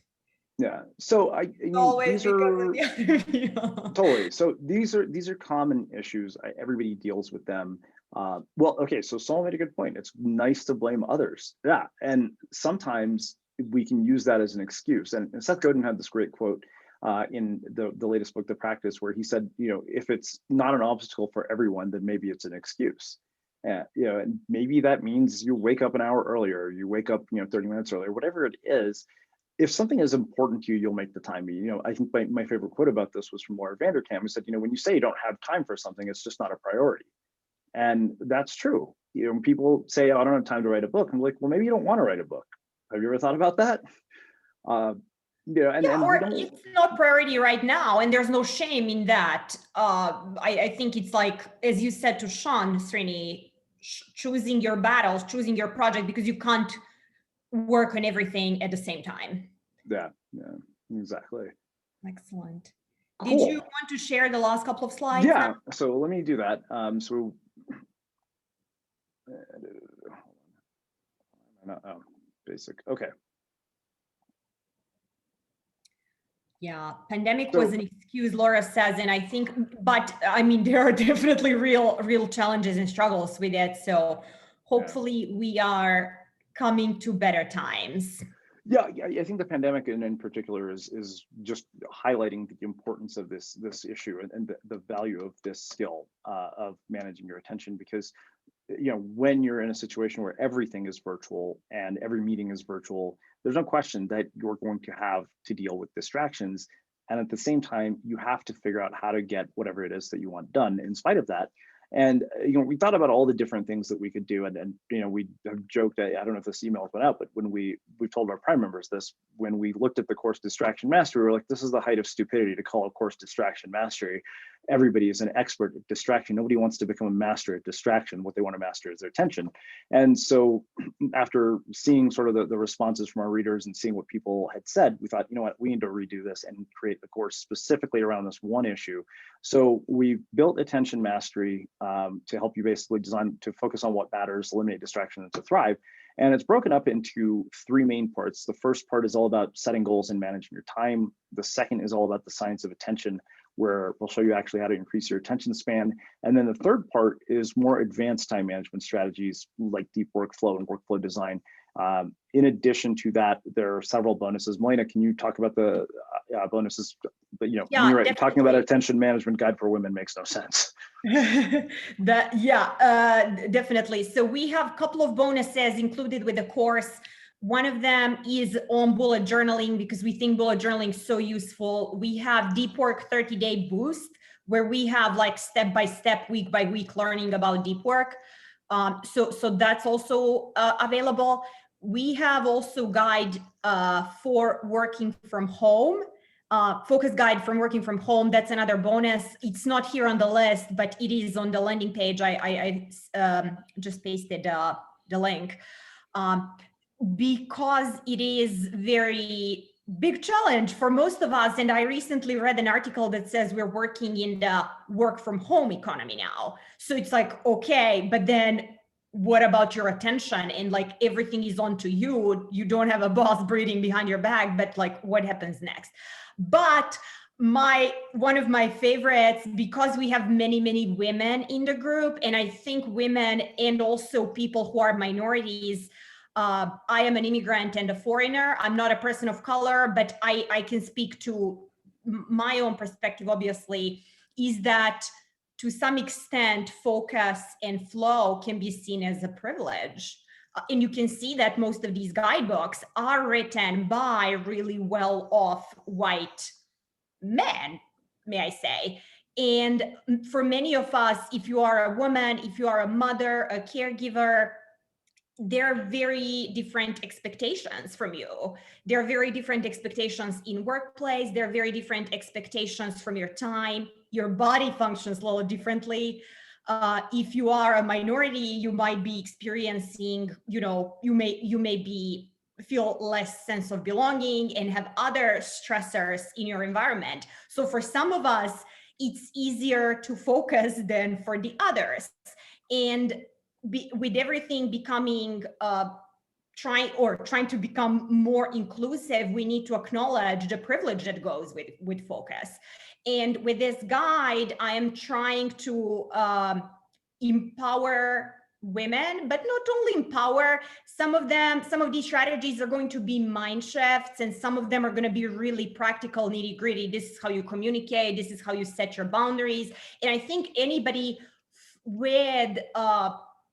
Yeah. So I mean, Always these because are of the other people. totally. So these are common issues. Everybody deals with them. Well, okay. So Saul made a good point. It's nice to blame others. Yeah, and sometimes we can use that as an excuse. And Seth Godin had this great quote in the latest book, The Practice, where he said, you know, if it's not an obstacle for everyone, then maybe it's an excuse. You know, and maybe that means you wake up an hour earlier, you wake up, you know, 30 minutes earlier, whatever it is. If something is important to you, you'll make the time. You know, I think my favorite quote about this was from Laura Vanderkam, who said, you know, when you say you don't have time for something, it's just not a priority. And that's true. You know, when people say, oh, I don't have time to write a book, I'm like, well, maybe you don't want to write a book. Have you ever thought about that? You know, and or we don't, it's not priority right now, and there's no shame in that. I think it's like, as you said to Sean, Srini, choosing your battles, choosing your project, because you can't work on everything at the same time. yeah, exactly. Excellent. Cool. Did you want to share the last couple of slides? Yeah, now? so let me do that. Basic, okay. Yeah, pandemic was an excuse, Laura says, and I think, but I mean, there are definitely real challenges and struggles with it. So hopefully we are coming to better times. Yeah, I think the pandemic in particular is just highlighting the importance of this issue and the value of this skill of managing your attention, because you know, when you're in a situation where everything is virtual and every meeting is virtual, there's no question that you're going to have to deal with distractions. And at the same time, you have to figure out how to get whatever it is that you want done in spite of that. And you know, we thought about all the different things that we could do, and you know, we have joked. I don't know if this email went out, but when we told our Prime members this, when we looked at the course Distraction Mastery, we were like, this is the height of stupidity to call a course Distraction Mastery. Everybody is an expert at distraction. Nobody wants to become a master at distraction. What they want to master is their attention. And so after seeing sort of the responses from our readers and seeing what people had said, we thought, you know what, we need to redo this and create a course specifically around this one issue. So we built Attention Mastery to help you basically design to focus on what matters, eliminate distraction, and to thrive. And it's broken up into three main parts. The first part is all about setting goals and managing your time. The second is all about the science of attention, where we'll show you actually how to increase your attention span. And then the third part is more advanced time management strategies like deep workflow and workflow design. In addition to that, there are several bonuses. Melina, can you talk about the bonuses? But you know, yeah, you're right, talking about attention management guide for women makes no sense. Definitely. So we have a couple of bonuses included with the course. One of them is on bullet journaling, because we think bullet journaling is so useful. We have Deep Work 30-day boost, where we have like step-by-step, week-by-week learning about deep work. So that's also available. We have also guide for working from home, focus guide from working from home. That's another bonus. It's not here on the list, but it is on the landing page. I just pasted the link. Because it is very big challenge for most of us. And I recently read an article that says we're working in the work from home economy now. So it's like, okay, but then what about your attention? And like everything is on to you. You don't have a boss breathing behind your back, but like what happens next? But one of my favorites, because we have many women in the group, and I think women and also people who are minorities. I am an immigrant and a foreigner. I'm not a person of color, but I can speak to my own perspective, obviously, is that to some extent, focus and flow can be seen as a privilege. And you can see that most of these guidebooks are written by really well-off white men, may I say. And for many of us, if you are a woman, if you are a mother, a caregiver, there are very different expectations from you. There are very different expectations in workplace. There are very different expectations from your time. Your body functions a little differently. If you are a minority, you might be experiencing, you know, you may be feel less sense of belonging and have other stressors in your environment. So for some of us, it's easier to focus than for the others. And with everything becoming trying to become more inclusive, we need to acknowledge the privilege that goes with focus. And with this guide, I am trying to empower women, but not only empower. Some of these strategies are going to be mind shifts, and some of them are going to be really practical, nitty gritty. This is how you communicate. This is how you set your boundaries. And I think anybody with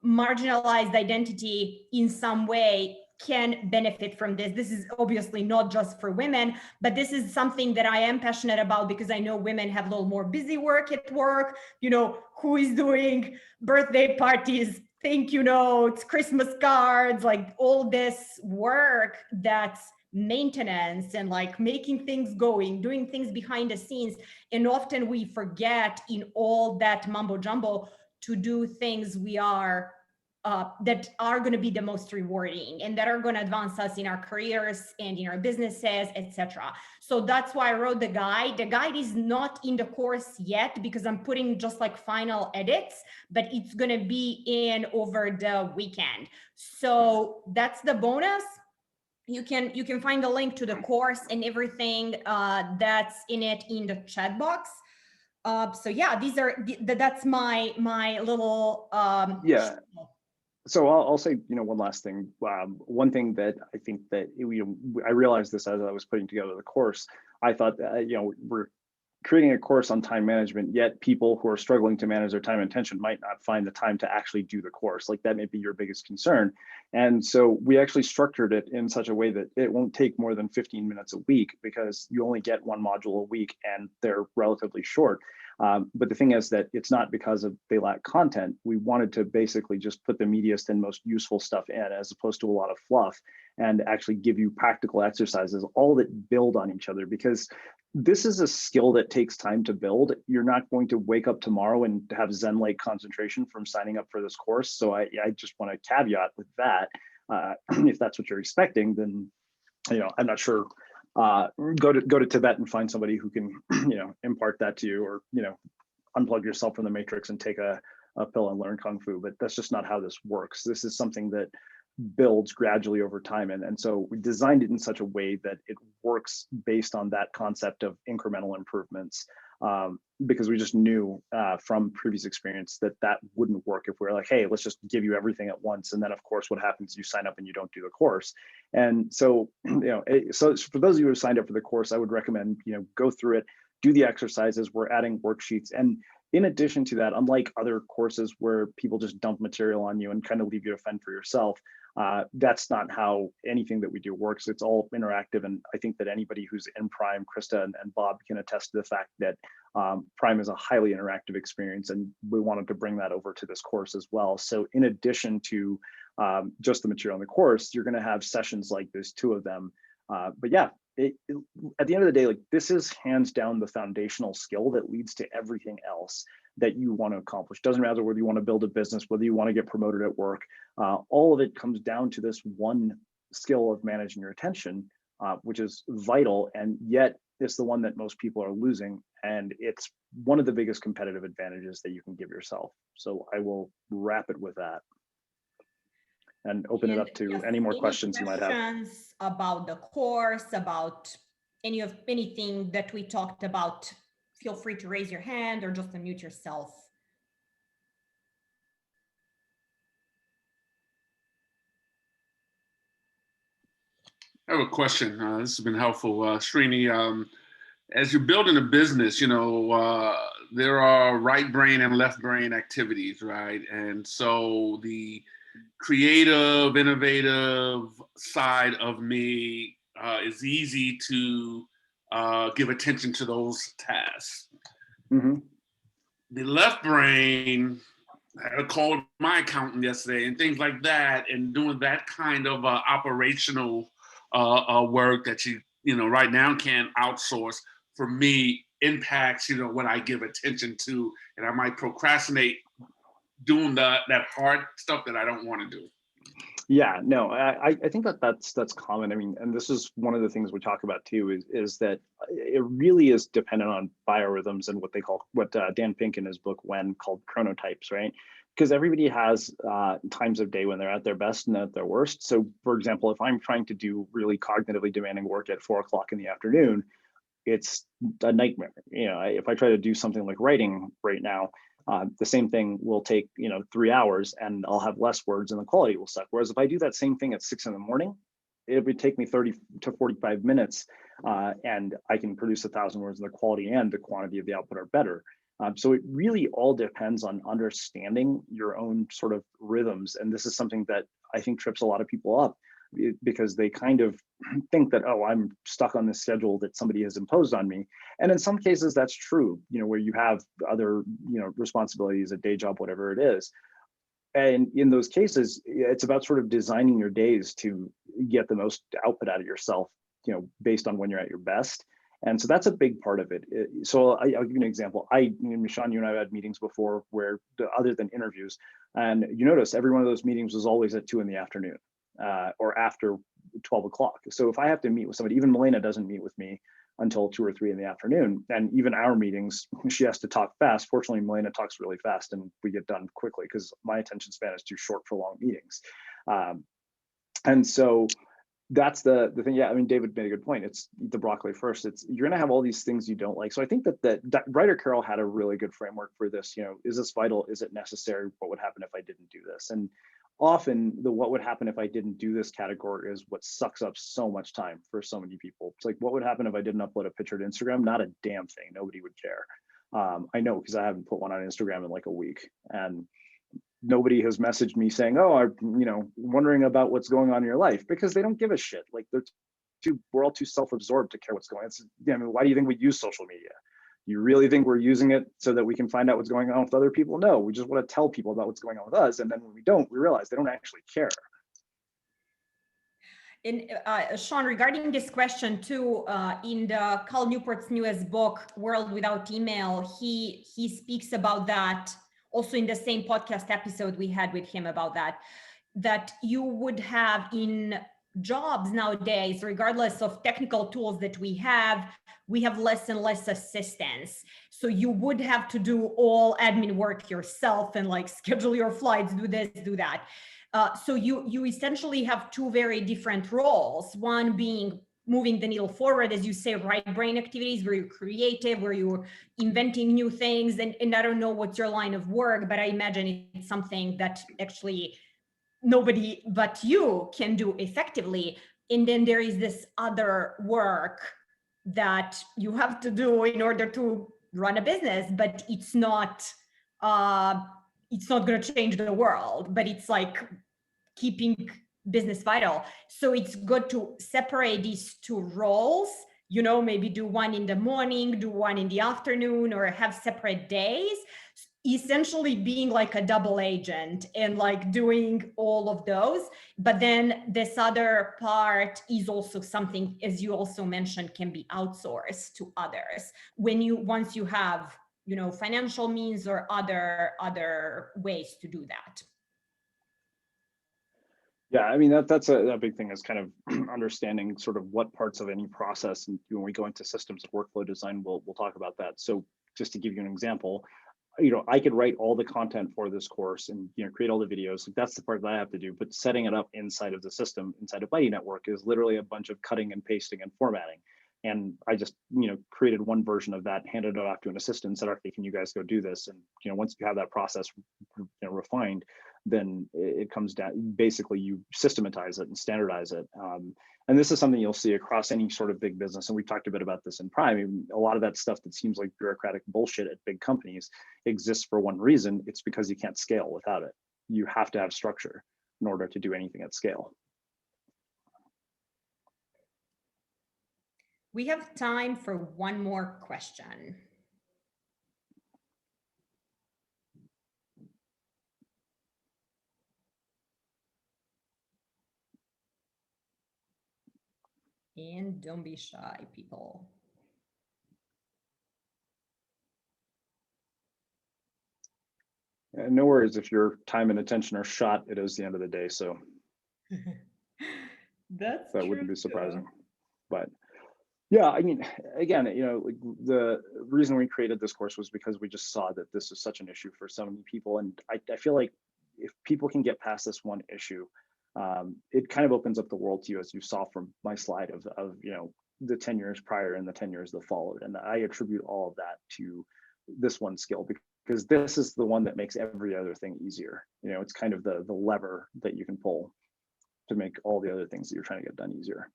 marginalized identity in some way can benefit from this. This is obviously not just for women, but this is something that I am passionate about because I know women have a little more busy work at work. You know, who is doing birthday parties, thank you notes, Christmas cards, like all this work that's maintenance and like making things going, doing things behind the scenes. And often we forget in all that mumbo jumbo to do things that are going to be the most rewarding and that are going to advance us in our careers and in our businesses, etc. So that's why I wrote the guide. The guide is not in the course yet because I'm putting just like final edits, but it's going to be in over the weekend. So that's the bonus. You can find the link to the course and everything that's in it in the chat box. So yeah, that's my little Yeah. So I'll say, one last thing. One thing that I think that I realized this as I was putting together the course. I thought that, we're creating a course on time management, yet people who are struggling to manage their time and attention might not find the time to actually do the course. Like that may be your biggest concern. And so we actually structured it in such a way that it won't take more than 15 minutes a week because you only get one module a week and they're relatively short. But the thing is that it's not because they lack content. We wanted to basically just put the meatiest and most useful stuff in as opposed to a lot of fluff and actually give you practical exercises, all that build on each other, because this is a skill that takes time to build. You're not going to wake up tomorrow and have Zen-like concentration from signing up for this course. So I just want to caveat with that. If that's what you're expecting, then I'm not sure. Go to Tibet and find somebody who can impart that to you, or unplug yourself from the matrix and take a pill and learn kung fu. But that's just not how this works. This is something that builds gradually over time, and so we designed it in such a way that it works based on that concept of incremental improvements, because we just knew from previous experience that wouldn't work if we're like, hey, let's just give you everything at once, and then of course what happens, you sign up and you don't do the course. And so so for those of you who have signed up for the course, I would recommend go through it, do the exercises. We're adding worksheets, and in addition to that, unlike other courses where people just dump material on you and kind of leave you to fend for yourself, that's not how anything that we do works. It's all interactive. And I think that anybody who's in Prime, Krista and Bob can attest to the fact that Prime is a highly interactive experience. And we wanted to bring that over to this course as well. So in addition to just the material in the course, you're going to have sessions like this, 2 of them. But yeah, at the end of the day, like this is hands down the foundational skill that leads to everything else that you want to accomplish. Doesn't matter whether you want to build a business, whether you want to get promoted at work, all of it comes down to this one skill of managing your attention, which is vital, and yet it's the one that most people are losing, and it's one of the biggest competitive advantages that you can give yourself. So I will wrap it with that and open it up to any more questions you might have. Questions about the course, about anything that we talked about, feel free to raise your hand or just unmute yourself. I have a question. This has been helpful, Srini. As you're building a business, there are right brain and left brain activities, right? And so the creative, innovative side of me is easy to give attention to those tasks. Mm-hmm. The left brain, I had a call with my accountant yesterday and things like that, and doing that kind of operational work that you right now can't outsource, for me impacts what I give attention to, and I might procrastinate doing that hard stuff that I don't want to do. Yeah, no, I think that's common. I mean, and this is one of the things we talk about too, is that it really is dependent on biorhythms and what Dan Pink in his book When called chronotypes, right? Because everybody has times of day when they're at their best and at their worst. So, for example, if I'm trying to do really cognitively demanding work at 4 o'clock in the afternoon, it's a nightmare. You know, if I try to do something like writing right now, the same thing will take 3 hours, and I'll have less words, and the quality will suck. Whereas if I do that same thing at 6 in the morning, it would take me 30 to 45 minutes, and I can produce 1,000 words, and the quality and the quantity of the output are better. So it really all depends on understanding your own sort of rhythms, and this is something that I think trips a lot of people up, because they kind of think that, oh, I'm stuck on this schedule that somebody has imposed on me. And in some cases that's true, where you have other, responsibilities, a day job, whatever it is. And in those cases, it's about sort of designing your days to get the most output out of yourself, based on when you're at your best. And so that's a big part of it. So I'll give you an example. Sean, you and I have had meetings before where, other than interviews, and you notice every one of those meetings was always at 2 in the afternoon. Or after 12 o'clock. So if I have to meet with somebody, even Milena doesn't meet with me until 2 or 3 in the afternoon. And even our meetings, she has to talk fast. Fortunately, Milena talks really fast and we get done quickly because my attention span is too short for long meetings. And so that's the thing. Yeah, I mean, David made a good point. It's eat the broccoli first. You're gonna have all these things you don't like. So I think that Ryder Carroll had a really good framework for this. Is this vital? Is it necessary? What would happen if I didn't do this? And often the what would happen if I didn't do this category is what sucks up so much time for so many people. It's like, what would happen if I didn't upload a picture to Instagram? Not a damn thing. Nobody would care. I know, because I haven't put one on Instagram in like a week, and nobody has messaged me saying, oh, I'm wondering about what's going on in your life, because they don't give a shit. Like, we're all too self-absorbed to care what's going on. I mean, why do you think we use social media? You really think we're using it so that we can find out what's going on with other people? No, we just want to tell people about what's going on with us. And then when we don't, we realize they don't actually care. And Sean, regarding this question too, in the Cal Newport's newest book, World Without Email, he speaks about that also in the same podcast episode we had with him about that you would have in jobs nowadays, regardless of technical tools that we have less and less assistance. So you would have to do all admin work yourself and like schedule your flights, do this, do that. So you essentially have two very different roles. One being moving the needle forward, as you say, right brain activities where you're creative, where you're inventing new things. And I don't know what's your line of work, but I imagine it's something that actually nobody but you can do effectively. And then there is this other work that you have to do in order to run a business, but it's not going to change the world, but it's like keeping business vital. So it's good to separate these two roles, maybe do one in the morning, do one in the afternoon, or have separate days, essentially being like a double agent and like doing all of those. But then this other part is also something, as you also mentioned, can be outsourced to others once you have financial means or other ways to do that. Yeah, I mean, that's a big thing, is kind of understanding sort of what parts of any process, and when we go into systems of workflow design, we'll talk about that. So just to give you an example, I could write all the content for this course and create all the videos. That's the part that I have to do. But setting it up inside of the system, inside of Mighty Network, is literally a bunch of cutting and pasting and formatting. And I just created one version of that, handed it off to an assistant, and said, okay, can you guys go do this? And once you have that process refined, then it comes down, basically you systematize it and standardize it. And this is something you'll see across any sort of big business. And we talked a bit about this in Prime. I mean, a lot of that stuff that seems like bureaucratic bullshit at big companies exists for one reason. It's because you can't scale without it. You have to have structure in order to do anything at scale. We have time for one more question. And don't be shy, people. And no worries if your time and attention are shot, it is the end of the day. So That's That true wouldn't be too. surprising. But yeah, I mean, again, you know, like the reason we created this course was because we just saw that this is such an issue for so many people. And I feel like if people can get past this one issue, it kind of opens up the world to you, as you saw from my slide of you know, the 10 years prior and the 10 years that followed. And I attribute all of that to this one skill, because this is the one that makes every other thing easier. You know, it's kind of the lever that you can pull to make all the other things that you're trying to get done easier.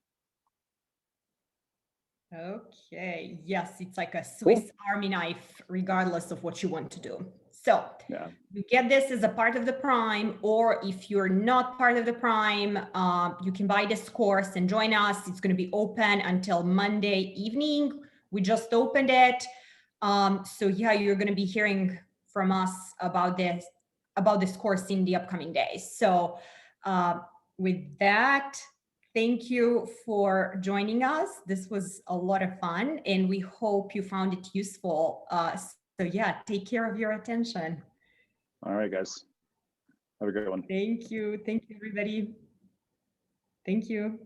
Okay, yes, it's like a Swiss Army knife, regardless of what you want to do. So Yeah. you get this as a part of the Prime, or if you're not part of the Prime, you can buy this course and join us. It's going to be open until Monday evening. We just opened it. So yeah, you're going to be hearing from us about this course in the upcoming days. So with that, thank you for joining us. This was a lot of fun, and we hope you found it useful. So yeah, take care of your attention. All right, guys. Have a good one. Thank you. Thank you, everybody. Thank you.